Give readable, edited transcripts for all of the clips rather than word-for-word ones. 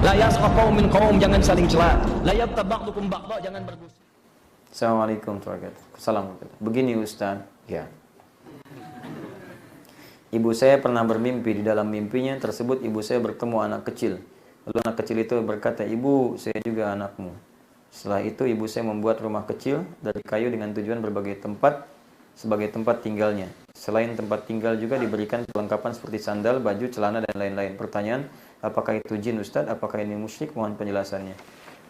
La yasqa qaumin qaum, jangan saling cela. La yabta ba'dukum ba'dha, jangan bergosip. Assalamualaikum warahmatullahi wabarakatuh. Assalamualaikum. Begini Ustaz, ya. Ibu saya pernah bermimpi, di dalam mimpinya tersebut ibu saya bertemu anak kecil. Lalu anak kecil itu berkata, "Ibu, saya juga anakmu." Setelah itu ibu saya membuat rumah kecil dari kayu dengan tujuan berbagai tempat sebagai tempat tinggalnya. Selain tempat tinggal juga diberikan perlengkapan seperti sandal, baju, celana dan lain-lain. Pertanyaan, apakah itu jin Ustaz? Apakah ini musyrik? Mohon penjelasannya.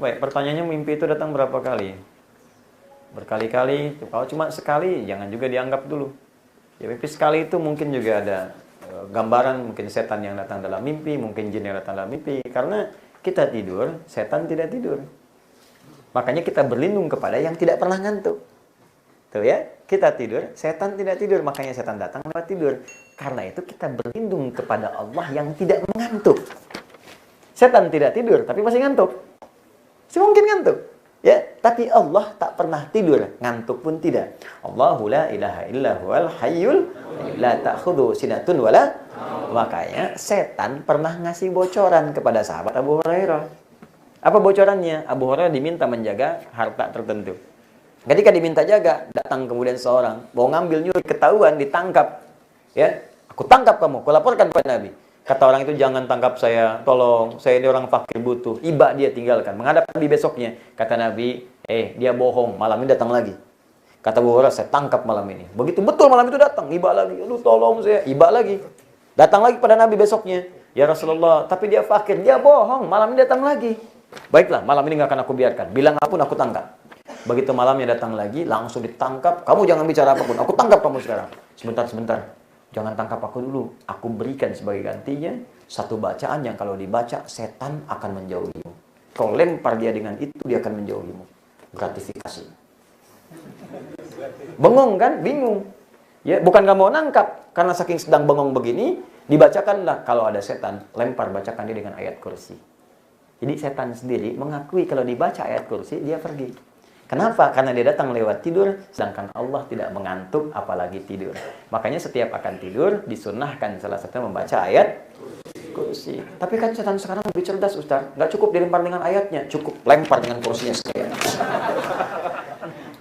Baik, pertanyaannya mimpi itu datang berapa kali? Berkali-kali. Kalau cuma sekali jangan juga dianggap dulu. Ya, mimpi sekali itu mungkin juga ada gambaran, mungkin setan yang datang dalam mimpi, mungkin jin yang datang dalam mimpi. Karena kita tidur, setan tidak tidur. Makanya kita berlindung kepada yang tidak pernah ngantuk. Tuh ya, kita tidur, setan tidak tidur. Makanya setan datang lewat tidur. Karena itu kita berlindung kepada Allah yang tidak mengantuk. Setan tidak tidur, tapi masih ngantuk. Masih mungkin ngantuk. Ya, tapi Allah tak pernah tidur, ngantuk pun tidak. Allahu la ilaha illa huwal hayyul la ta'khudhu sinatun wala. Makanya setan pernah ngasih bocoran kepada sahabat Abu Hurairah. Apa bocorannya? Abu Hurairah diminta menjaga harta tertentu. Ketika diminta jaga, datang kemudian seorang mau ngambil nyuri, ketahuan, ditangkap. Ya, aku tangkap kamu, aku laporkan kepada Nabi. Kata orang itu, jangan tangkap saya, tolong, saya ini orang fakir butuh. Iba dia tinggalkan. Menghadap Nabi besoknya, kata Nabi, dia bohong, malam ini datang lagi. Kata Abu Hurairah, saya tangkap malam ini. Begitu betul malam itu datang, iba lagi. Lu tolong saya, iba lagi. Datang lagi pada Nabi besoknya. Ya Rasulullah, tapi dia fakir, dia bohong, malam ini datang lagi. Baiklah, malam ini nggak akan aku biarkan. Bilang apapun aku tangkap. Begitu malamnya datang lagi, langsung ditangkap. Kamu jangan bicara apapun, aku tangkap kamu sekarang. Sebentar. Jangan tangkap aku dulu. Aku berikan sebagai gantinya satu bacaan yang kalau dibaca, setan akan menjauhimu. Kau lempar dia dengan itu, dia akan menjauhimu. Gratifikasi. Bengong kan? Bingung. Ya, bukan nggak mau nangkap. Karena saking sedang bengong begini, dibacakanlah. Kalau ada setan, lempar, bacakan dia dengan ayat kursi. Jadi setan sendiri mengakui kalau dibaca ayat kursi, dia pergi. Kenapa? Karena dia datang lewat tidur, sedangkan Allah tidak mengantuk, apalagi tidur. Makanya setiap akan tidur, disunnahkan salah satunya membaca ayat kursi. Tapi kan setan sekarang lebih cerdas, Ustaz. Nggak cukup dilempar dengan ayatnya, cukup lempar dengan kursinya sekalian.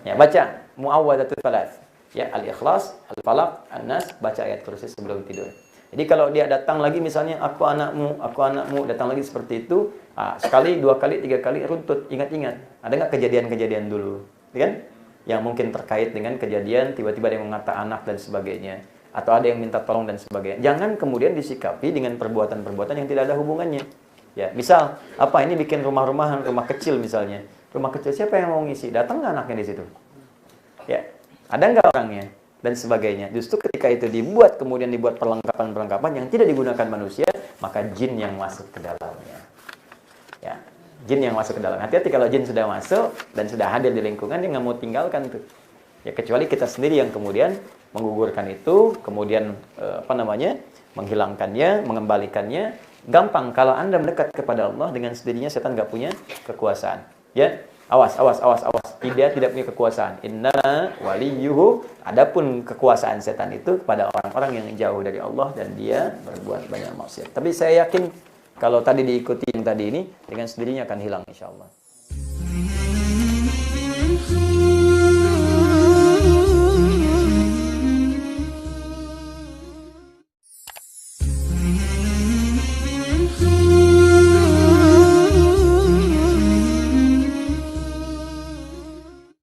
Ya, baca Mu'awwadzatul Falaq. Ya, Al-Ikhlas, Al-Falaq, An-Nas, baca ayat kursi sebelum tidur. Jadi kalau dia datang lagi misalnya, aku anakmu, datang lagi seperti itu, sekali, dua kali, tiga kali, runtut, ingat-ingat. Ada nggak kejadian-kejadian dulu? Kan? Yang mungkin terkait dengan kejadian, tiba-tiba ada yang mengata anak dan sebagainya. Atau ada yang minta tolong dan sebagainya. Jangan kemudian disikapi dengan perbuatan-perbuatan yang tidak ada hubungannya. Ya, misal, ini bikin rumah-rumahan, rumah kecil misalnya. Rumah kecil siapa yang mau ngisi? Datang nggak anaknya di situ? Ya, ada nggak orangnya? Dan sebagainya. Justru ketika itu kemudian dibuat perlengkapan-perlengkapan yang tidak digunakan manusia, maka jin yang masuk ke dalamnya. Ya, jin yang masuk ke dalam. Hati-hati kalau jin sudah masuk dan sudah hadir di lingkungan, dia nggak mau tinggalkan tuh. Ya, kecuali kita sendiri yang kemudian menggugurkan itu, kemudian menghilangkannya, mengembalikannya. Gampang kalau Anda mendekat kepada Allah, dengan sendirinya setan nggak punya kekuasaan. Ya, awas. Dia tidak punya kekuasaan. Inna waliyuhu. Adapun kekuasaan setan itu kepada orang-orang yang jauh dari Allah dan dia berbuat banyak maksiat. Tapi saya yakin kalau tadi diikuti yang tadi ini, dengan sendirinya akan hilang insya Allah.